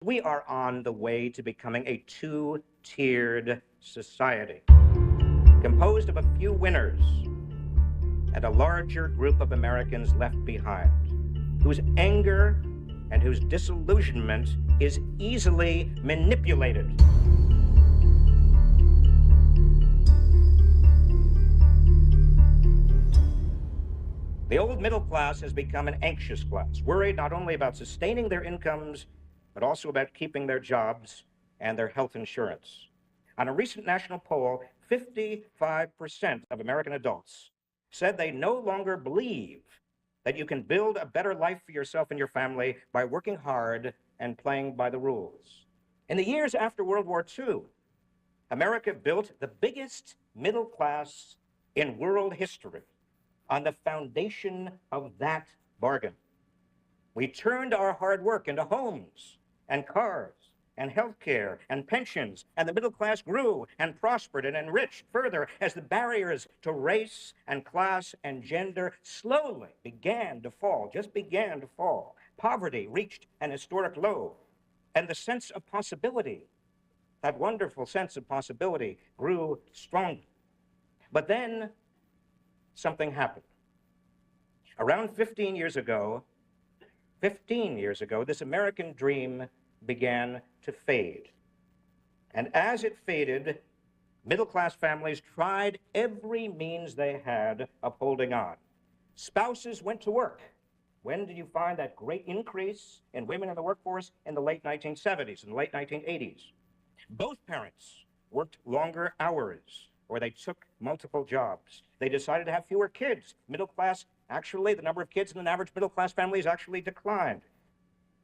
We are on the way to becoming a two-tiered society, composed of a few winners and a larger group of Americans left behind, whose anger and whose disillusionment is easily manipulated. The old middle class has become an anxious class, worried not only about sustaining their incomes, but also about keeping their jobs and their health insurance. On a recent national poll, 55% of American adults said they no longer believe that you can build a better life for yourself and your family by working hard and playing by the rules. In the years after World War II, America built the biggest middle class in world history on the foundation of that bargain. We turned our hard work into homes and cars and health care and pensions, and the middle class grew and prospered and enriched further as the barriers to race and class and gender slowly began to fall, just began to fall. Poverty reached an historic low, and the sense of possibility, that wonderful sense of possibility, grew stronger. But then something happened. Around 15 years ago, this American dream began to fade. And as it faded, middle-class families tried every means they had of holding on. Spouses went to work. When did you find that great increase in women in the workforce? In the late 1970s, in the late 1980s. Both parents worked longer hours, or they took multiple jobs. They decided to have fewer kids. Middle class, actually, the number of kids in an average middle class family has actually declined.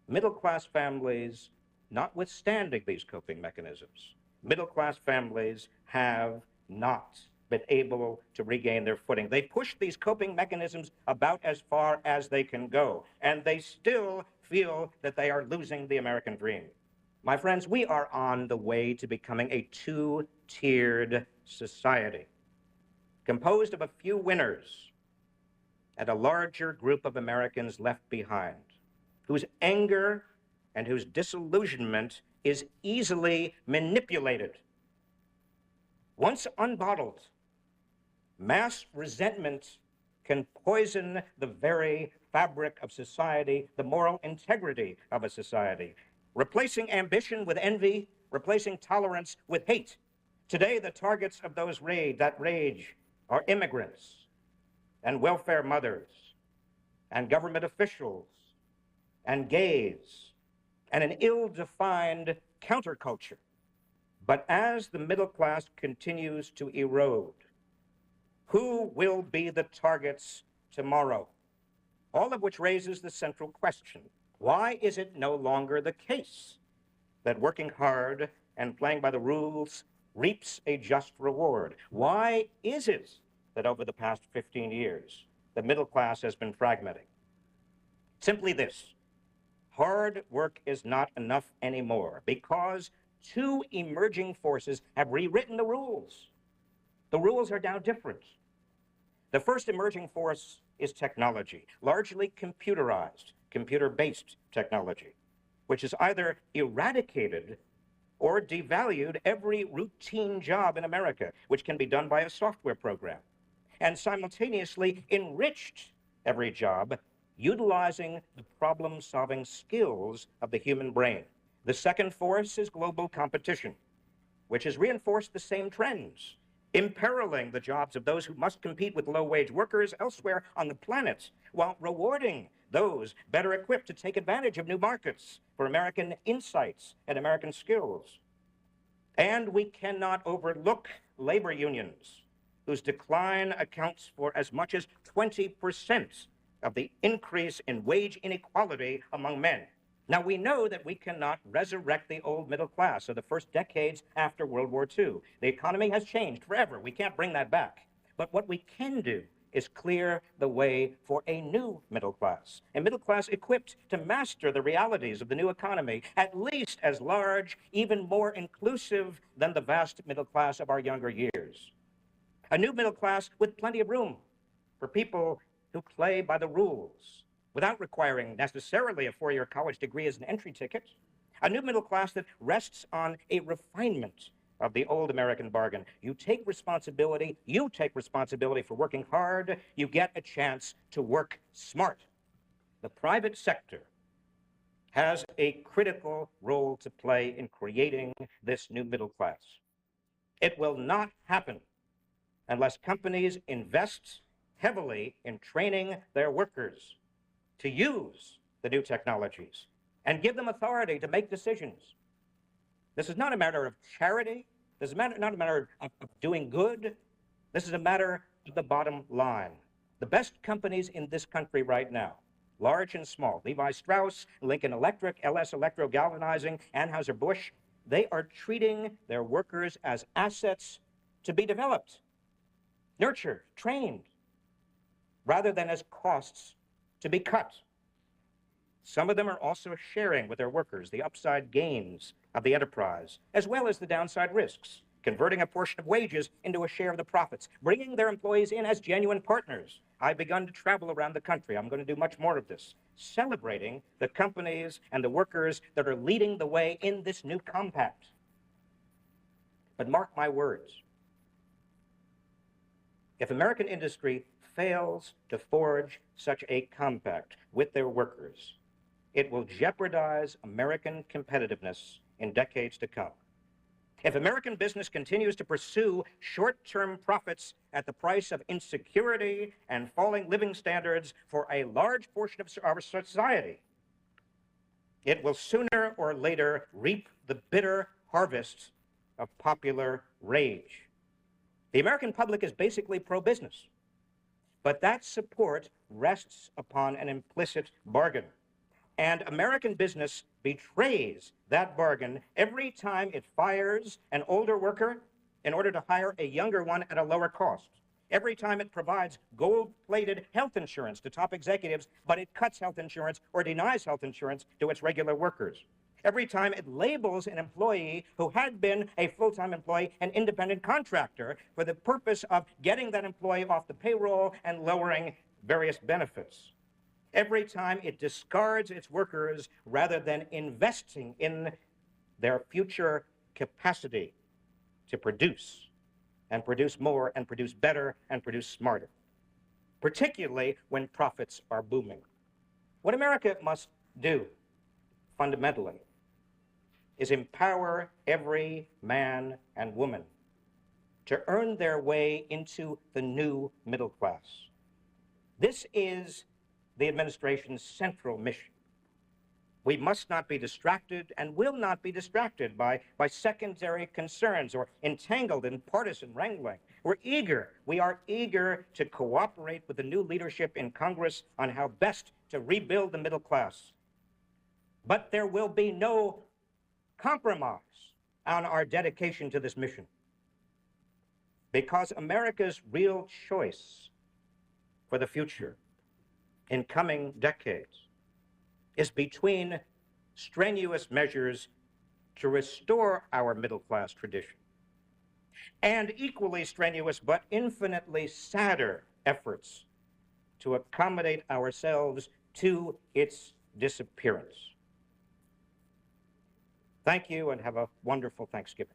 Middle class families, notwithstanding these coping mechanisms, middle class families have not been able to regain their footing. They push these coping mechanisms about as far as they can go, and they still feel that they are losing the American dream. My friends, we are on the way to becoming a two-tiered society, composed of a few winners and a larger group of Americans left behind, whose anger and whose disillusionment is easily manipulated. Once unbottled, mass resentment can poison the very fabric of society, the moral integrity of a society, replacing ambition with envy, replacing tolerance with hate. Today, the targets of that rage are immigrants and welfare mothers and government officials and gays and an ill-defined counterculture. But as the middle class continues to erode, who will be the targets tomorrow? All of which raises the central question: why is it no longer the case that working hard and playing by the rules reaps a just reward? Why is it that over the past 15 years, the middle class has been fragmenting? Simply this: hard work is not enough anymore because two emerging forces have rewritten the rules. The rules are now different. The first emerging force is technology, largely computerized, computer-based technology, which has either eradicated or devalued every routine job in America, which can be done by a software program, and simultaneously enriched every job utilizing the problem-solving skills of the human brain. The second force is global competition, which has reinforced the same trends, imperiling the jobs of those who must compete with low-wage workers elsewhere on the planet, while rewarding those better equipped to take advantage of new markets for American insights and American skills. And we cannot overlook labor unions, whose decline accounts for as much as 20% of the increase in wage inequality among men. Now, we know that we cannot resurrect the old middle class of the first decades after World War II. The economy has changed forever. We can't bring that back. But what we can do is clear the way for a new middle class, a middle class equipped to master the realities of the new economy, at least as large, even more inclusive than the vast middle class of our younger years. A new middle class with plenty of room for people who play by the rules, without requiring necessarily a four-year college degree as an entry ticket. A new middle class that rests on a refinement of the old American bargain. You take responsibility for working hard, you get a chance to work smart. The private sector has a critical role to play in creating this new middle class. It will not happen unless companies invest heavily in training their workers to use the new technologies and give them authority to make decisions. This is not a matter of charity. This is not a matter of doing good. This is a matter of the bottom line. The best companies in this country right now, large and small, Levi Strauss, Lincoln Electric, LS Electro Galvanizing, Anheuser-Busch, they are treating their workers as assets to be developed, nurtured, trained, rather than as costs to be cut. Some of them are also sharing with their workers the upside gains of the enterprise, as well as the downside risks, converting a portion of wages into a share of the profits, bringing their employees in as genuine partners. I've begun to travel around the country. I'm going to do much more of this, celebrating the companies and the workers that are leading the way in this new compact. But mark my words, if American industry fails to forge such a compact with their workers, it will jeopardize American competitiveness in decades to come. If American business continues to pursue short-term profits at the price of insecurity and falling living standards for a large portion of our society, it will sooner or later reap the bitter harvest of popular rage. The American public is basically pro-business, but that support rests upon an implicit bargain. And American business betrays that bargain every time it fires an older worker in order to hire a younger one at a lower cost. Every time it provides gold-plated health insurance to top executives, but it cuts health insurance or denies health insurance to its regular workers. Every time it labels an employee who had been a full-time employee an independent contractor for the purpose of getting that employee off the payroll and lowering various benefits. Every time it discards its workers rather than investing in their future capacity to produce, and produce more, and produce better, and produce smarter, particularly when profits are booming. What America must do, fundamentally, is empower every man and woman to earn their way into the new middle class. This is the administration's central mission. We must not be distracted and will not be distracted by secondary concerns or entangled in partisan wrangling. We are eager to cooperate with the new leadership in Congress on how best to rebuild the middle class. But there will be no compromise on our dedication to this mission, because America's real choice for the future in coming decades is between strenuous measures to restore our middle class tradition and equally strenuous but infinitely sadder efforts to accommodate ourselves to its disappearance. Thank you, and have a wonderful Thanksgiving.